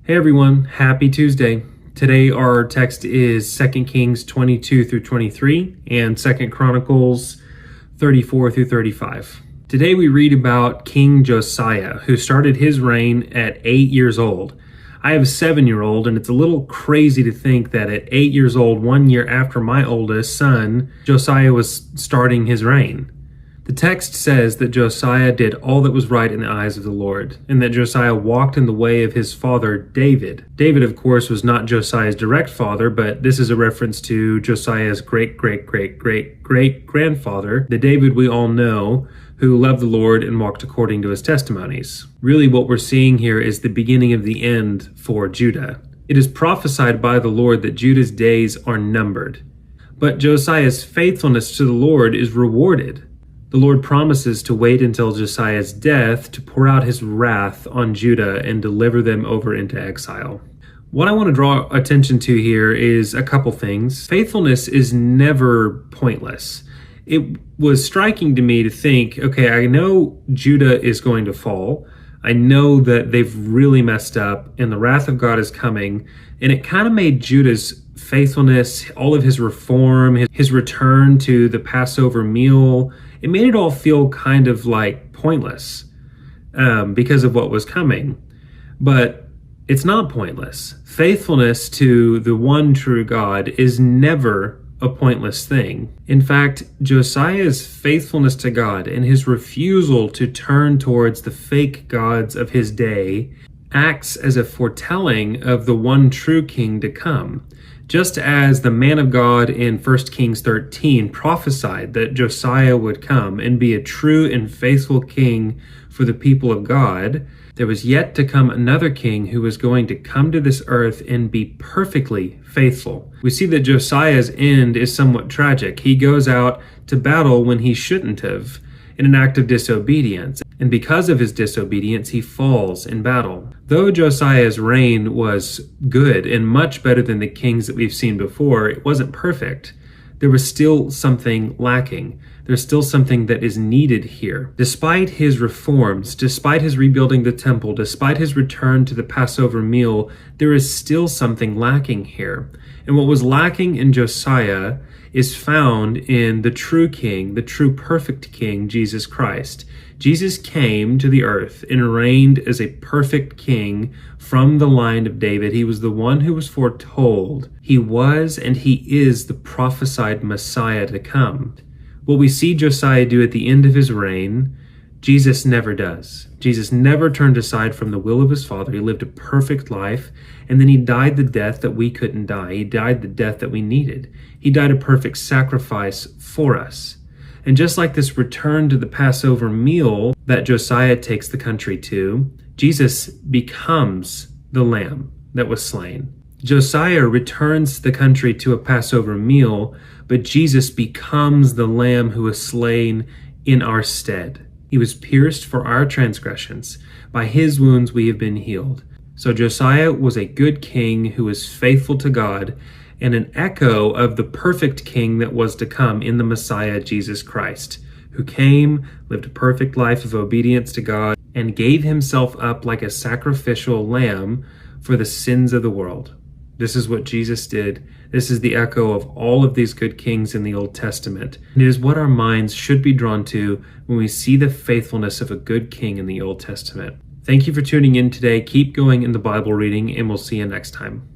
Hey everyone, happy Tuesday. Today our text is 2 Kings 22 through 23 and 2 Chronicles 34 through 35. Today we read about King Josiah, who started his reign at 8 years old. I have a 7-year-old, and it's a little crazy to think that at 8 years old, 1 year after my oldest son, Josiah was starting his reign. The text says that Josiah did all that was right in the eyes of the Lord, and that Josiah walked in the way of his father David. David, of course, was not Josiah's direct father, but this is a reference to Josiah's great-great-great-great-great-grandfather, the David we all know, who loved the Lord and walked according to his testimonies. Really, what we're seeing here is the beginning of the end for Judah. It is prophesied by the Lord that Judah's days are numbered, but Josiah's faithfulness to the Lord is rewarded. The Lord promises to wait until Josiah's death to pour out his wrath on Judah and deliver them over into exile. What I want to draw attention to here is a couple things. Faithfulness is never pointless. It was striking to me to think, okay, I know Judah is going to fall. I know that they've really messed up and the wrath of God is coming. And it kind of made Judah's faithfulness, all of his reform, his return to the Passover meal, it made it all feel kind of like pointless because of what was coming. But it's not pointless. Faithfulness to the one true God is never a pointless thing. In fact, Josiah's faithfulness to God and his refusal to turn towards the fake gods of his day acts as a foretelling of the one true king to come. Just as the man of God in 1 Kings 13 prophesied that Josiah would come and be a true and faithful king for the people of God, there was yet to come another king who was going to come to this earth and be perfectly faithful. We see that Josiah's end is somewhat tragic. He goes out to battle when he shouldn't have, in an act of disobedience. And because of his disobedience, he falls in battle. Though Josiah's reign was good and much better than the kings that we've seen before, it wasn't perfect. There was still something lacking. There's still something that is needed here. Despite his reforms, despite his rebuilding the temple, despite his return to the Passover meal, there is still something lacking here. And what was lacking in Josiah is found in the true king, the true perfect king, Jesus Christ. Jesus came to the earth and reigned as a perfect king from the line of David. He was the one who was foretold. He was and he is the prophesied Messiah to come. What we see Josiah do at the end of his reign, Jesus never does. Jesus never turned aside from the will of his Father. He lived a perfect life, and then he died the death that we couldn't die. He died the death that we needed. He died a perfect sacrifice for us. And just like this return to the Passover meal that Josiah takes the country to, Jesus becomes the lamb that was slain. Josiah returns the country to a Passover meal, but Jesus becomes the lamb who was slain in our stead. He was pierced for our transgressions. By his wounds we have been healed. So Josiah was a good king who was faithful to God and an echo of the perfect king that was to come in the Messiah, Jesus Christ, who came, lived a perfect life of obedience to God, and gave himself up like a sacrificial lamb for the sins of the world. This is what Jesus did. This is the echo of all of these good kings in the Old Testament. And it is what our minds should be drawn to when we see the faithfulness of a good king in the Old Testament. Thank you for tuning in today. Keep going in the Bible reading, and we'll see you next time.